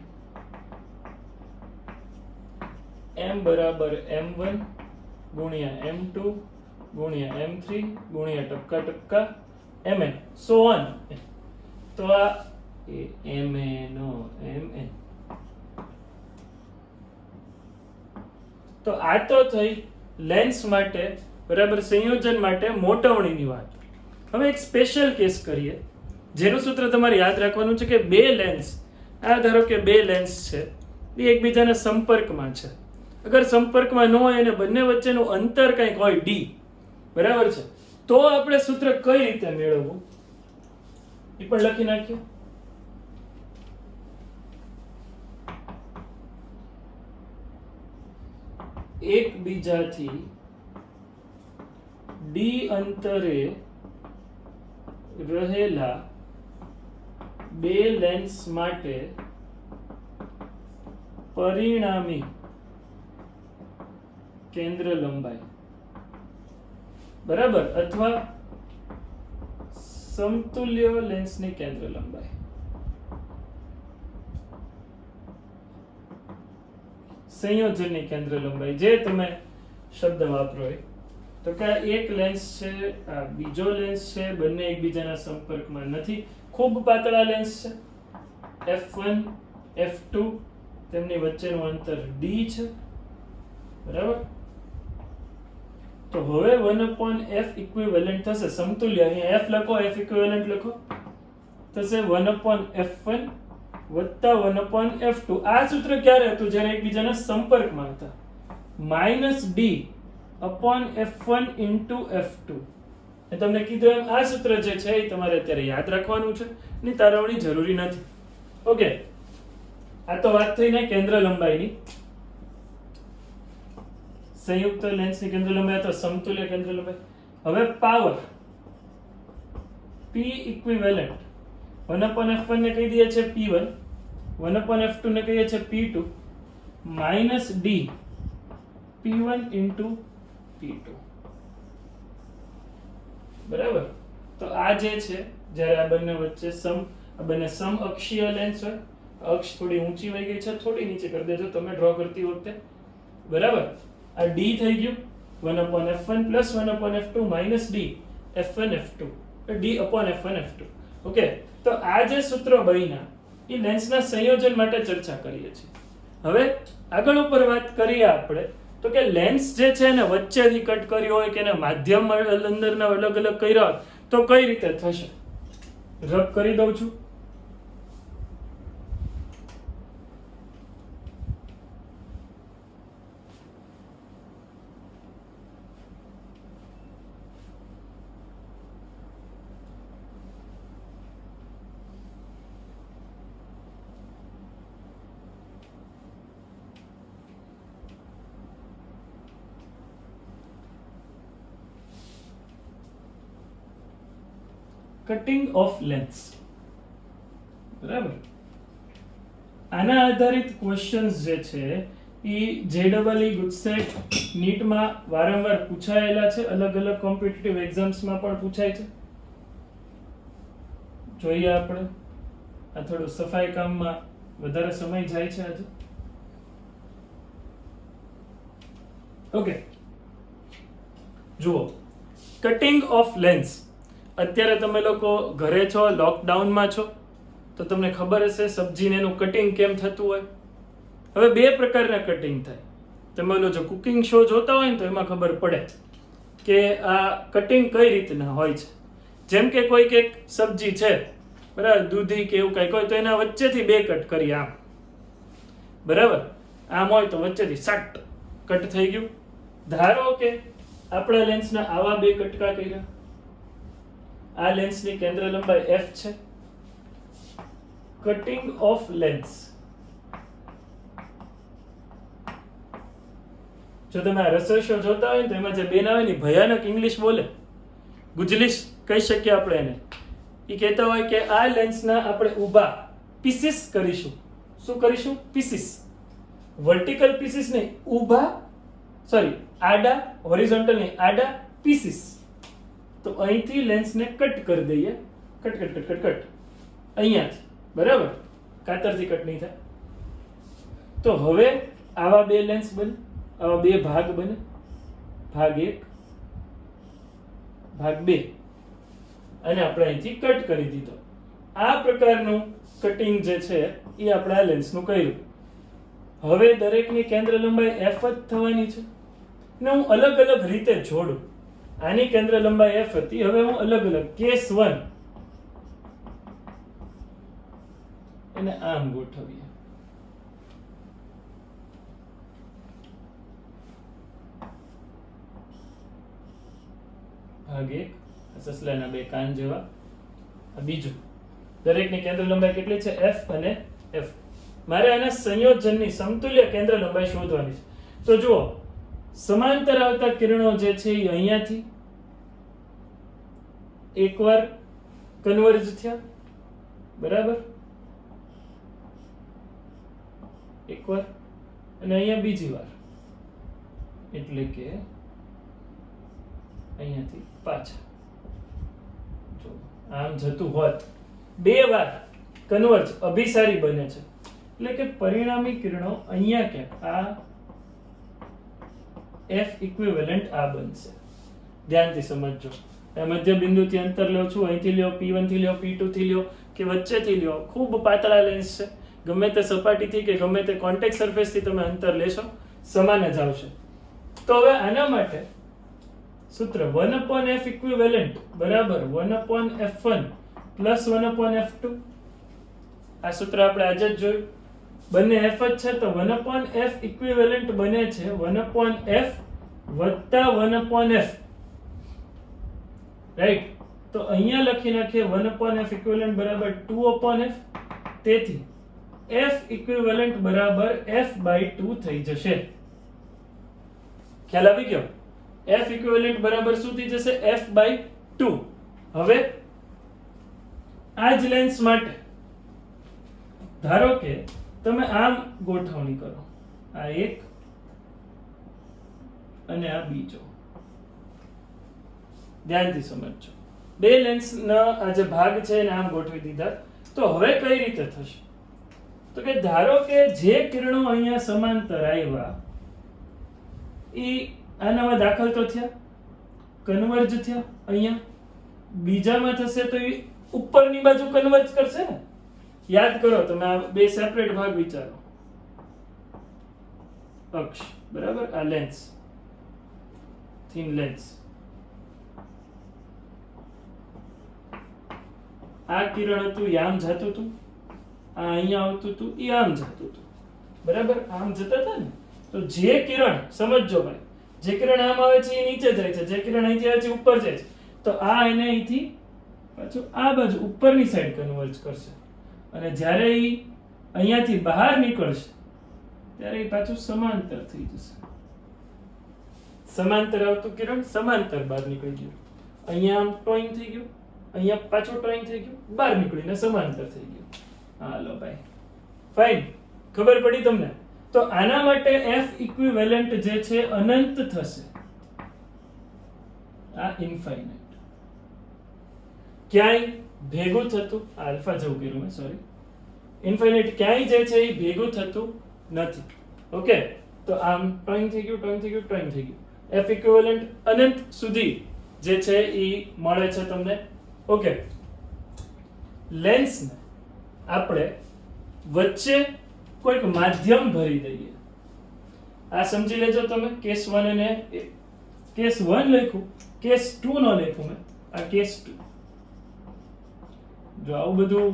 m બરાબર m1 ગુણ્યા m2 ગુણ્યા m3 ગુણ્યા ટપકા ટપકા mn સો ઓન. તો આ mn. તો આ તો થઈ લેન્સ માટે, બરાબર, સંયોજન માટે મોટવણીની વાત. હવે એક સ્પેશિયલ કેસ કરીએ, જેનું સૂત્ર તમારે યાદ રાખવાનું છે કે બે લેન્સ, આ ધારો કે બે લેન્સ છે, એ એકબીજાના સંપર્કમાં છે. અગર સંપર્કમાં ન હોય અને બંને વચ્ચેનું અંતર કંઈક હોય d, બરાબર છે, તો આપણે સૂત્ર કઈ રીતે મેળવવું એ પણ લખી નાખીએ. એકબીજાથી d અંતરે રહેલા બે લેન્સ માટે પરિણામી કેન્દ્ર લંબાઈ, બરાબર, અથવા સમતુલ્ય લેન્સની કેન્દ્ર લંબાઈ. સંયોજનની કેન્દ્ર લંબાઈ, જે તમે શબ્દ વાપરો હોય. તો કે એક લેન્સ છે, આ બીજો લેન્સ છે, બંને એકબીજાના સંપર્કમાં નથી, ખૂબ પાતળા લેન્સ છે, f1 f2, તેમની વચ્ચેનું અંતર d છે, બરાબર. તો હવે 1/f ઇક્વિવેલન્ટ થશે સમતુલ્ય. અહીંયા f લખો, f ઇક્વિવેલન્ટ લખો, થશે 1/f1 વત્તા 1/f2. આ સૂત્ર ક્યારે હતું? જ્યારે એકબીજાના સંપર્કમાં હતા. -d upon f1 into f2. એ તમને કીધું એમ આ સૂત્ર જે છે એ તમારે અત્યારે યાદ રાખવાનું છે, ની તારવણી જરૂરી નથી. ઓકે, આ તો વાત થઈ ને કેન્દ્ર લંબાઈની. સંયુક્ત લેન્સની કેન્દ્ર લંબાઈ અથવા સમતુલ્ય કેન્દ્ર લંબાઈ. હવે પાવર p ઇક્વિવેલન્ટ 1/f1 ને કહી દઈએ છે p1, 1/f2 ને કહીએ છે p2, -d p1 into p2, બરાબર. તો આ જે છે, જ્યારે આ બંને વચ્ચે આ બંને સમઅક્ષીય લેન્સ હોય, અક્ષ થોડી ઊંચી વહી ગઈ છે, થોડી નીચે કરી દેજો તમે ડ્રો કરતી વખતે, બરાબર. આ d થઈ ગયું 1/f1 plus 1/f2 minus d f1 f2, d upon f1 f2. Okay, તો આ જે સૂત્રો બન્યા એ લેન્સના સંયોજન માટે ચર્ચા કરીએ છીએ. હવે આગળ ઉપર વાત કરીએ આપણે તો કે લેન્સ જે છે એને વચ્ચેથી કટ કર્યો હોય કે એને માધ્યમ અંદરના અલગ અલગ કર્યા હોય તો કઈ રીતે થશે? રબ કરી દઉં છું. Cutting of lens. બરાબર. આના આધારિત ક્વેશ્ચન્સ જે છે એ JEE ગુજસેટ નીટમાં વારંવાર પૂછાયેલા છે, અલગ અલગ કોમ્પિટિટિવ એક્ઝામ્સમાં પણ પૂછાય છે. જોઈએ આપણે આ થોડું સફાઈ કામમાં વધારે સમય જાય છે આજે. ઓકે, જુઓ, કટિંગ ઓફ લેન્સ. અત્યારે તમે લોકો ઘરે છો, લોકડાઉનમાં છો, તો તમને ખબર હશે સબ્જીને એનું કટિંગ કેમ થતું હોય. હવે બે પ્રકારના કટિંગ થાય. તમે ઓલો જો કુકિંગ શો જોતા હોય ને તો એમાં ખબર પડે કે આ કટિંગ કઈ રીતના હોય છે. જેમ કે કોઈક એક સબ્જી છે, બરાબર, દૂધી કે એવું કંઈક હોય તો એના વચ્ચેથી બે કટ કરી આમ, બરાબર, આમ હોય તો વચ્ચેથી સટ કટ થઈ ગયું. ધારો કે આપણા લેન્સના આવા બે કટકા કર્યા. આ લેન્સની કેન્દ્ર લંબાઈ f છે. Cutting of lens. જો તમે આ રસોઈ શો જોતા હોય ને તો એમાં જે બેન આવે ને ભયાનક ઇંગ્લિશ બોલે, ગુજલીશ કહી શકીએ આપણે એને. એ કહેતા હોય કે આ લેન્સના આપણે ઊભા પીસીસ કરીશું. શું કરીશું? પીસીસ. વર્ટિકલ પીસીસ નહીં, ઊભા, સોરી, આડા, હોરિઝોન્ટલ નહીં, આડા પીસીસ. તો અહીંથી લેન્સને કટ કરી દઈએ. Cut cut cut cut cut અહીંયાથી, બરાબર, કાતરથી કટ નહીં થાય. તો હવે આવા બે લેન્સ બને, આવા બે ભાગ બને, ભાગ 1, ભાગ 2, અને આપણે અહીંથી કટ કરી દીધો. આ પ્રકારનું કટિંગ જે છે એ આપણે આ લેન્સનું કર્યું. હવે દરેકની કેન્દ્ર લંબાઈ f જ થવાની છે ને હું અલગ અલગ રીતે જોડું. આની કેન્દ્ર લંબાઈ f હતી, હવે હું અલગ અલગ કેસ 1 એને આમ ગોઠવીએ. ભાગ 1, સસલાના બે કાન જેવા. આ બીજું, દરેકની કેન્દ્ર લંબાઈ કેટલી છે? f અને f. મારે આના સંયોજનની સમતુલ્ય કેન્દ્ર લંબાઈ શોધવાની છે. તો જુઓ, સમાંતર આવતા કિરણો જે છે એ અહીંયાથી એકવાર કન્વર્જ થયા, બરાબર, એકવાર, અને અહીંયા બીજી વાર, એટલે કે અહીંયાથી પાછા. જો આમ જતું હોત, બે વાર કન્વર્જ અભિસારી બને છે, એટલે કે પરિણામી કિરણો અહીંયા ક્યાંક આ f ઇક્વિવેલન્ટ આ બનશે. ધ્યાનથી સમજજો. આ મધ્ય બિંદુથી અંતર લઉં છું, અહીંથી લ્યો, P1 થી લ્યો, P2 થી લ્યો કે વચ્ચેથી લ્યો, ખૂબ પાતળા લેન્સ છે, ગમે તે સપાટીથી કે ગમે તે કોન્ટેક્ટ સરફેસથી તમે અંતર લેશો, સમાન જ આવશે. તો હવે આના માટે સૂત્ર 1/f ઇક્વિવેલન્ટ બરાબર 1/f1 પ્લસ 1/f2. આ સૂત્ર આપણે આજે જ જોયું. બંને f જ છે તો 1/f ઇક્વિવેલન્ટ બને છે 1/f વત્તા 1/f, રાઈટ. તો અહીંયા લખી નાખીએ 1/f ઇક્વિવેલન્ટ બરાબર 2/f. તેથી f ઇક્વિવેલન્ટ બરાબર f/2 થઈ જશે. ખ્યાલ આવી ગયો? f ઇક્વિવેલન્ટ બરાબર શું થઈ જશે? f/2. હવે આ જ લેન્સ માટે ધારો કે તમે આમ ગોઠવણી કરો, આ એક અને આ બીજો. ધ્યાનથી સમજજો. બે લેન્સના આ જે ભાગ છે એને આમ ગોઠવી દીધા. તો હવે કઈ રીતે થશે? તો કે ધારો કે જે કિરણો અહીંયા સમાંતર આવ્યા એ આનામાં દાખલ તો થયા, કન્વર્જ થયા. અહીંયા બીજામાં થશે તો એ ઉપરની બાજુ કન્વર્જ કરશે ને. યાદ કરો તમે, આ બે સેપરેટ ભાગ વિચારો. અક્ષ, બરાબર, આ લેન્સ, થિન લેન્સ. આ કિરણ હતું એ આમ જતું હતું, આ અહીંયા આવતું હતું એ આમ જતું હતું, બરાબર, આમ જતા હતા ને. તો જે કિરણ, સમજજો ભાઈ, જે કિરણ આમ આવે છે એ નીચે જાય છે, જે કિરણ અહીંથી આવે છે ઉપર જાય છે. તો આ એને અહીંથી પાછું આ બાજુ ઉપરની સાઈડ કન્વર્જ કરશે, અને જ્યારે એ અહીંયાથી બહાર નીકળશે ત્યારે એ પાછું સમાંતર થઈ જશે. સમાંતર આવતું કિરણ સમાંતર બહાર નીકળી ગયું, અહીંયા આમ ટોઈંગ થઈ ગયું, અહીંયા પાછું ટ્રાઈંગ થઈ ગયું, બહાર નીકળીને સમાંતર થઈ ગયું. હાલો ભાઈ, ફાઇન, ખબર પડી તમને? તો આના માટે F ઇક્વિવેલન્ટ જે છે અનંત થશે, આ ઇન્ફાઇનાઇટ. ક્યાંય ભેગું થતું, આલ્ફા જેવું કર્યું મેં, સોરી, ઇન્ફાઇનાઇટ ક્યાંય જે છે એ ભેગું થતું નથી. ઓકે, તો આમ ટ્રાઈંગ થઈ ગયું, ટ્રાઈંગ થઈ ગયું, ટ્રાઈંગ થઈ ગયું. F ઇક્વિવેલન્ટ અનંત સુધી જે છે એ મળે છે તમને. ઓકે, લેન્સને આપણે વચ્ચે કોઈક માધ્યમ ભરી દઈએ. આ સમજી લેજો તમે. કેસ 1 અને કેસ 1 લખ્યું, કેસ 2 નો લખ્યું મેં, આ કેસ 2. જો આવું બધું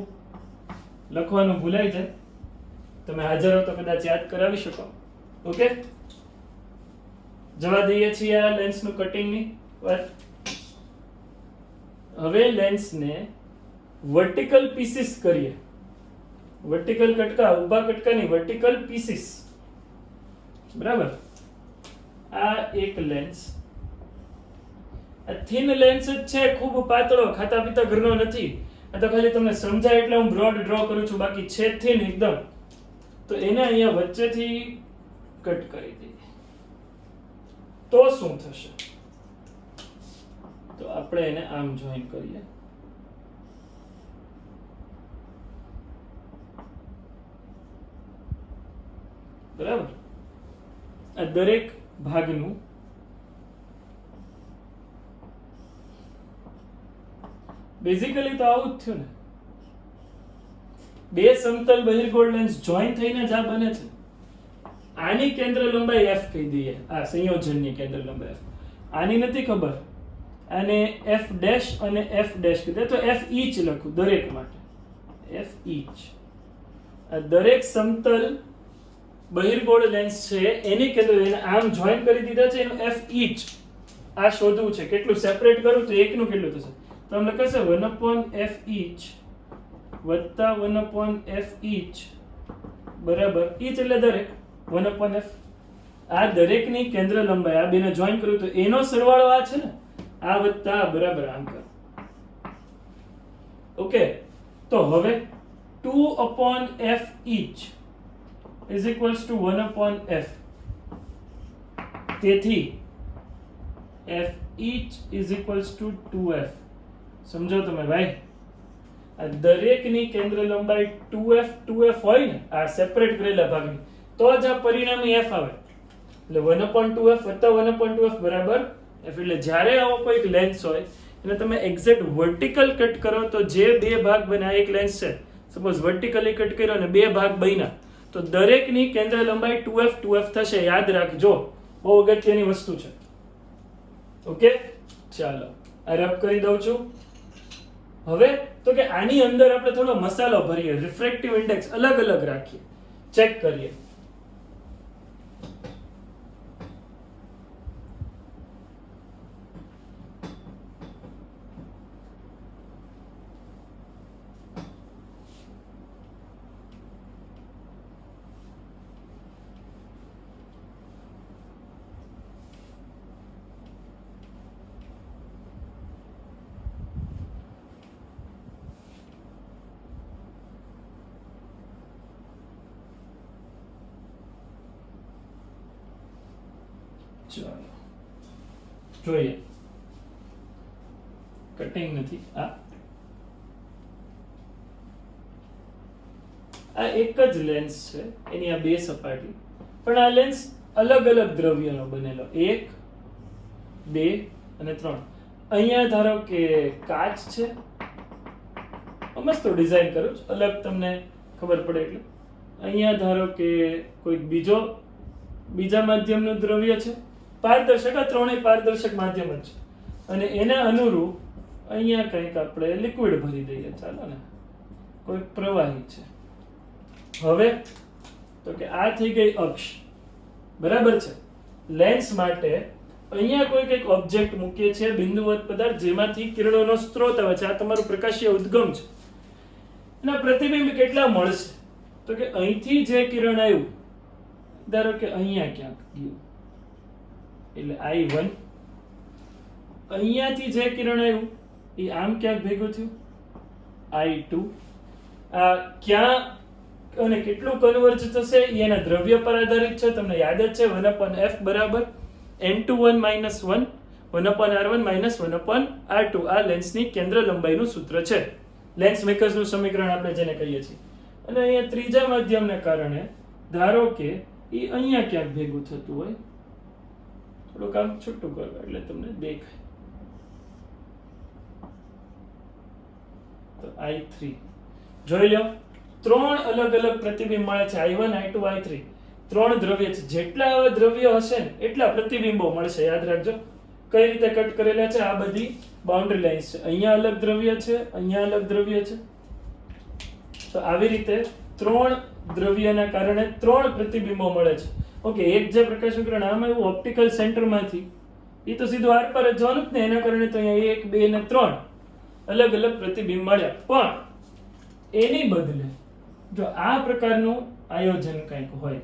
લખવાનું ભૂલાઈ જાય, તમે હાજર હો તો કદાચ યાદ કરાવી શકો. ઓકે, જવા દઈએ છીએ આ લેન્સનું કટિંગની વાત. હવે લેન્સને વર્ટિકલ પીસીસ કરીએ. વર્ટિકલ કટકા, ઊભા કટકાની વર્ટિકલ પીસીસ. બરાબર, આ એક લેન્સ, આ થિન લેન્સ જ છે, ખૂબ પાતળો, ખાતા પીતા ઘરનો નથી. આ તો ખાલી તમને સમજાય એટલે હું બ્રોડ ડ્રો કરું છું, બાકી છે થિન એકદમ. તો એને અહીંયા વચ્ચેથી કટ કરી દઈએ તો શું થશે? તો આપણે એને આમ જોઈન કરીએ. બરાબર, આ દરેક ભાગનું બેઝિકલી તો આવું જ થયું ને. બે સમતલ બહિર્ગોળ લેન્સ જોઈન થઈને જ આ બને છે. આની કેન્દ્ર લંબાઈ f કહી દઈએ, આ સંયોજનની કેન્દ્ર લંબાઈ f. આની નથી ખબર, આને f ડેશ અને f ડેશ કીધે, તો f ઈચ લખું દરેક માટે. f ઈચ, આ દરેક સમતલ બહિર્ગોળ લેન્સ છે એની કેન્દ્ર, એને આમ જોઈન કરી દીધા છે, એનું f ઈચ આ શોધવું છે. કેટલું સેપરેટ કરું તો એકનું કેટલું થશે? તો આમ લખાશે 1/f each વત્તા 1/f each બરાબર, each એટલે દરેક, 1/f. આ દરેકની કેન્દ્ર લંબાઈ, આ બેને જોઈન કરું તો એનો સરવાળો આ છે ને, આ વત્તા બરાબર આમ કરો. ઓકે, તો હવે 2/f each is equals to 1/f. તેથી f each is equals to 2f. સમજો તમે ભાઈ, આ દરેકની કેન્દ્ર લંબાઈ 2f હોય ને, આ સેપરેટ કરેલા ભાગની, તો જ આ પરિણામી f આવે. એટલે 1/2f વત્તા 1/2f બરાબર f. એટલે જ્યારે આવો કોઈક લેન્સ હોય એને તમે એક્ઝેક્ટ વર્ટિકલ કટ કરો તો જે બે ભાગ બન્યા, એક લેન્સ છે સપોઝ વર્ટિકલી કટ કર્યો અને બે ભાગ બન્યા, તો દરેકની કેન્દ્ર લંબાઈ 2f થશે. યાદ રાખજો, બહુ અગત્યની વસ્તુ છે. ઓકે, ચાલો આ રબ કરી દઉં છું. હવે તો કે આની અંદર આપણે થોડો મસાલો ભરીએ, રિફ્રેક્ટિવ ઇન્ડેક્સ અલગ અલગ રાખીએ, ચેક કરીએ. જોઈએ, કટિંગ નથી. આ એક જ લેન્સ છે, એની આ બે સપાટી, પણ આ લેન્સ અલગ અલગ દ્રવ્યનો બનેલો, 1 2 અને 3. અહીંયા ધારો કે કાચ છે, મસ્ત ડિઝાઇન કરું છું, અલગ તમને ખબર પડે એટલે. અહીંયા ધારો કે કોઈક બીજા માધ્યમનું દ્રવ્ય છે, પારદર્શક. આ ત્રણેય પારદર્શક માધ્યમ જ છે, અને એના અનુરૂપ અહીંયા કંઈક આપણે લિક્વિડ ભરી દઈએ. ચાલો ને, કોઈ પ્રવાહી છે. હવે તો કે આ થઈ ગઈ અક્ષ, બરાબર છે. લેન્સ માટે અહીંયા કોઈ કંઈક ઓબ્જેક્ટ મૂકીએ છીએ, બિંદુવત પદાર્થ, જેમાંથી કિરણોનો સ્ત્રોત આવે છે. આ તમારું પ્રકાશીય ઉદ્ગમ છે. એના પ્રતિબિંબ કેટલા મળશે? તો કે અહીંથી જે કિરણ આવ્યું, ધારો કે અહીંયા ક્યાંક ગયું, એટલે I1. અહીંયાથી જે કિરણ આવ્યું એ આમ ક્યાંક ભેગું થયું I2 આ ક્યાં અને કેટલું કન્વર્જ થશે એ એના દ્રવ્ય પર આધારિત છે. તમને યાદ જ છે 1/f બરાબર n21 - 1 1/r1 - 1/r2 આ લેન્સની કેન્દ્ર લંબાઈનું સૂત્ર છે. લેન્સ મેકર્સનું સમીકરણ આપણે જેને કહીએ છીએ. અને અહીંયા ત્રીજા માધ્યમને કારણે ધારો કે એ અહીંયા ક્યાંક ભેગું થતું હોય, થોડુંક આમ છૂટું કરવા એટલે તમને દેખાય. તો I3 જોઈ લો, 3 અલગ અલગ પ્રતિબિંબ મળે છે. I1 I2 I3 3 દ્રવ્ય છે. જેટલા આવા દ્રવ્ય હશે ને એટલા પ્રતિબિંબો મળશે. યાદ રાખજો કઈ રીતે કટ કરેલા છે. આ બધી બાઉન્ડ્રી લાઇન્સ છે. અહીંયા અલગ દ્રવ્ય છે, અહીંયા અલગ દ્રવ્ય છે. તો આવી રીતે 3 દ્રવ્યના કારણે 3 પ્રતિબિંબો મળે છે. ઓકે, એક જે પ્રકાશનું કિરણ આમાં એવું ઓપ્ટિકલ સેન્ટરમાંથી એ તો સીધું આર પર જ જવાનું જ ને, એના કારણે તો અહીંયા 1 2 અને 3 અલગ અલગ પ્રતિબિંબ મળ્યા. પણ એની બદલે જો આ પ્રકારનું આયોજન કંઈક હોય,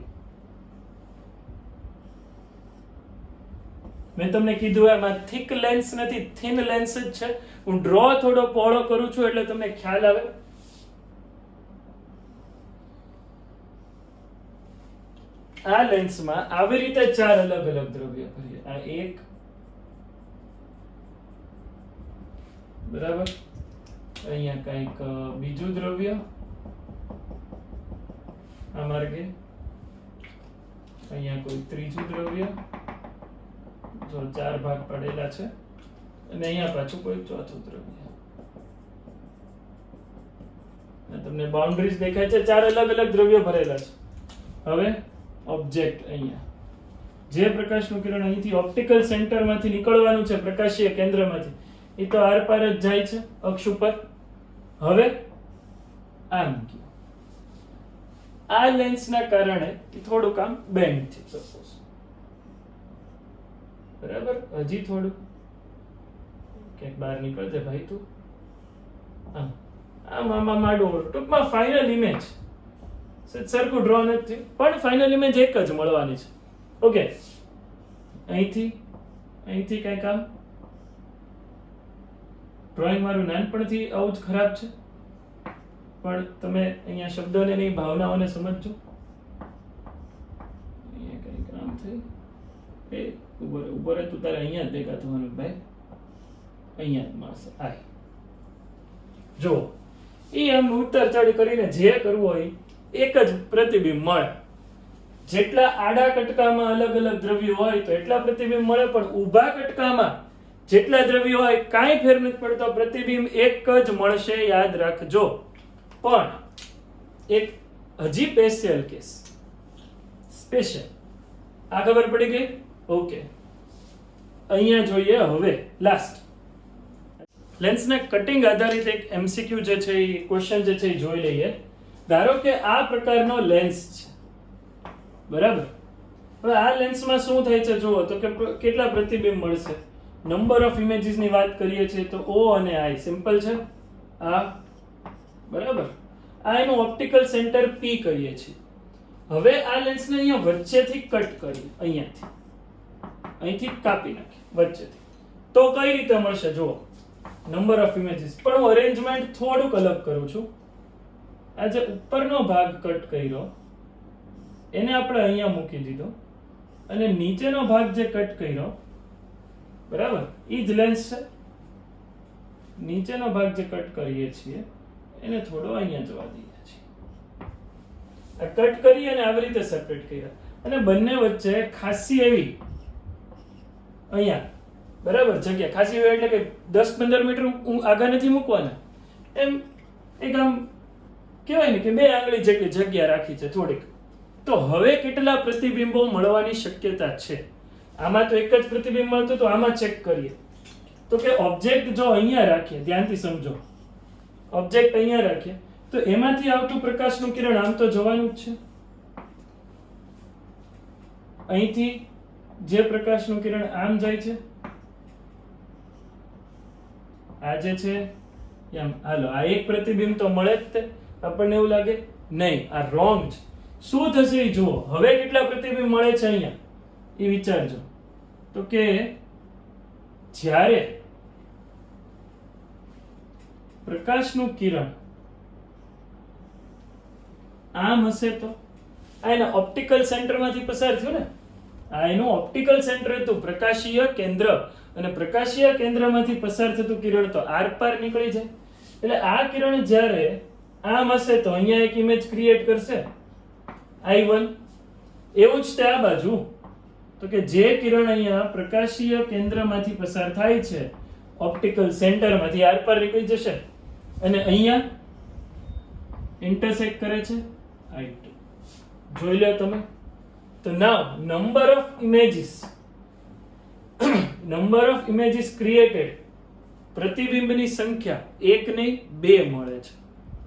મેં તમને કીધું આમાં થિક લેન્સ નથી, થિન લેન્સ જ છે. હું ડ્રો થોડો પહોળો કરું છું એટલે તમને ખ્યાલ આવે. આ લેન્સમાં આવી રીતે 4 અલગ અલગ દ્રવ્ય ભરીએ. આ એક બરાબર, અહીંયા કંઈક બીજું દ્રવ્ય આ માર્ગે, અહીંયા કોઈ ત્રીજું દ્રવ્ય, જો 4 ભાગ પડેલા છે, અને અહીંયા પાછું કોઈ ચોથું દ્રવ્ય. તમને બાઉન્ડરીઝ દેખાય છે, 4 અલગ અલગ દ્રવ્યો ભરેલા છે. હવે ઓબ્જેક્ટ અહીંયા જે પ્રકાશનું કિરણ અહીંથી ઓપ્ટિકલ સેન્ટરમાંથી નીકળવાનું છે, પ્રકાશીય કેન્દ્રમાંથી, એ તો આર પાર જ જાય છે અક્ષ ઉપર. હવે આમ આ લેન્સના કારણે થોડુંક આમ બેન્ડ છે સપોઝ, બરાબર. હજી થોડું ક્યાંક બહાર નીકળજે ભાઈ તું. આમ આમાં માડું. ટૂંકમાં ફાઇનલ ઇમેજ સરખું ડ્રો નથી, પણ ફાઇનલ ઇમેજ એક જ મળવાની છે. ઓકે, અહીંથી કંઈક આમ ડ્રોઈંગ મારું નાનપણથી આવું જ ખરાબ છે, પણ તમે અહીંયા શબ્દોને નહીં ભાવનાઓને સમજજો. અહીંયા કંઈક આમ થઈ એ ઉભો રહે તું, તારે અહીંયા જ ભેગા થવાનું ભાઈ, અહીંયા જ મળશે. આય જો એ આમ ઉત્તર ચડી કરીને જે કરવું હોય એક જ પ્રતિબિંબ મળે. જેટલા આડા કટકામાં અલગ અલગ દ્રવ્યો હોય તો એટલા પ્રતિબિંબ મળે, પણ ઊભા કટકામાં જેટલા દ્રવ્યો હોય કાંઈ ફેર નથી પડતો, પ્રતિબિંબ એક જ મળશે. યાદ રાખજો. પણ એક હજી સ્પેશિયલ કેસ, સ્પેશિયલ આ ખબર પડી ગઈ. ઓકે, અહીંયા જોઈએ હવે લાસ્ટ લેન્સના કટિંગ આધારિત એક MCQ જે છે એ ક્વેશ્ચન જે છે એ જોઈ લઈએ. ધારો કે આ પ્રકારનો લેન્સ છે, બરાબર. હવે આ લેન્સમાં શું થાય છે જુઓ તો કે કેટલા પ્રતિબિંબ મળશે. નંબર ઓફ ઇમેજીસ ની વાત કરીએ છીએ તો O અને I સિમ્પલ છે. આ બરાબર, આ એનું ઓપ્ટિકલ સેન્ટર P કહીએ છીએ. હવે આ લેન્સને અહીંયા વચ્ચેથી કટ કરીએ, અહીંથી કાપી નાખીએ વચ્ચેથી, તો કઈ રીતે મળશે જુઓ નંબર ઓફ ઇમેજીસ. પણ હું અરેન્જમેન્ટ થોડુંક અલગ કરું છું. આ જે ઉપરનો ભાગ કટ કર્યો એને આપણે અહીંયા મૂકી દીધો, અને નીચેનો ભાગ જે કટ કર્યો, બરાબર, એ જ લેન્સ છે. નીચેનો ભાગ જે કટ કરીએ છીએ એને થોડો અહીંયા જવા દઈએ છીએ. આ કટ કરી અને આવી રીતે સેપરેટ કર્યા, અને બંને વચ્ચે ખાસી એવી અહીંયા બરાબર જગ્યા, ખાસી એવી એટલે કે 10-15 મીટર આગળ નથી મૂકવાના, એમ એક આમ કહેવાય ને કે 2 આંગળી જેટલી જગ્યા રાખી છે થોડીક. તો હવે કેટલા પ્રતિબિંબો મળવાની શક્યતા છે? આમાં તો એક જ પ્રતિબિંબ મળતું, તો આમાં ચેક કરીએ. તો કે ઓબ્જેક્ટ જો અહીંયા રાખીએ, ધ્યાનથી સમજો, ઓબ્જેક્ટ અહીંયા રાખીએ તો એમાંથી આવતું પ્રકાશનું કિરણ આમ તો જવાનું જ છે. અહીંથી જે પ્રકાશનું કિરણ આમ જાય છે, આ જે છે એમ, હાલો આ એક પ્રતિબિંબ તો મળે જ તે. આપણને એવું લાગે નહીં આ રોંગ છે. શું થશે એ જુઓ. હવે કેટલા પ્રતિબિંબ મળે છે અહીંયા એ વિચારજો. તો કે જ્યારે પ્રકાશનું કિરણ આમ હશે તો આ એના ઓપ્ટિકલ સેન્ટરમાંથી પસાર થયું ને, આ એનું ઓપ્ટિકલ સેન્ટર હતું, પ્રકાશીય કેન્દ્ર, અને પ્રકાશીય કેન્દ્રમાંથી પસાર થતું કિરણ તો આર પાર નીકળી જાય. એટલે આ કિરણ જ્યારે આમ હશે તો અહીંયા એક ઇમેજ ક્રિએટ કરશે I1. એવું જ તે આ બાજુ, તો કે જે કિરણ અહીંયા પ્રકાશીય કેન્દ્રમાંથી પસાર થાય છે, ઓપ્ટિકલ સેન્ટરમાંથી આર પાર નીકળી જશે અને અહીંયા ઇન્ટરસેક્ટ કરે છે I2. જોઈ લો તમે. તો નાઉ નંબર ઓફ ઇમેજીસ ક્રિએટેડ, પ્રતિબિંબની સંખ્યા 1 નહીં 2 મળે છે.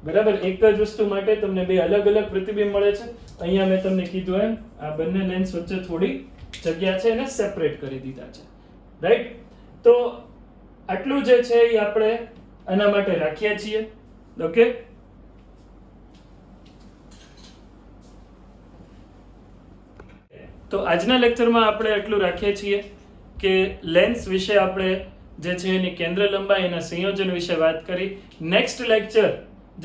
બરાબર, એક જ વસ્તુ માટે તમને 2 અલગ અલગ પ્રતિબિંબ મળે છે. અહીંયા મેં તમને કીધું એમ આ બંને લેન્સ વચ્ચે થોડી જગ્યા છે એને સેપરેટ કરી દીધા છે. રાઈટ? તો આટલું જે છે એ આપણે આના માટે રાખીએ છીએ. ઓકે, તો આજના લેક્ચરમાં આપણે એટલું રાખીએ છીએ કે લેન્સ વિશે આપણે જે છે એની કેન્દ્ર લંબાઈ એના સંયોજન વિશે વાત કરી. નેક્સ્ટ લેક્ચર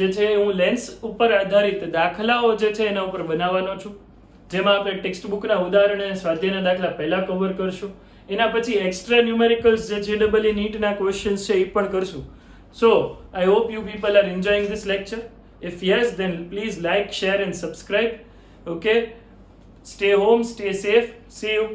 જે છે હું લેન્સ ઉપર આધારિત દાખલાઓ જે છે એના ઉપર બનાવવાનો છું, જેમાં આપણે ટેક્સ્ટ બુકના ઉદાહરણ અને સ્વાધ્યાયના દાખલા પહેલા કવર કરશું. એના પછી એક્સ્ટ્રા ન્યુમેરિકલ્સ જે JEE નીટના ક્વેશ્ચન્સ છે એ પણ કરશું. So I hope you people are enjoying this lecture. If yes, then please like, share and subscribe. Okay, stay home, stay safe, see you.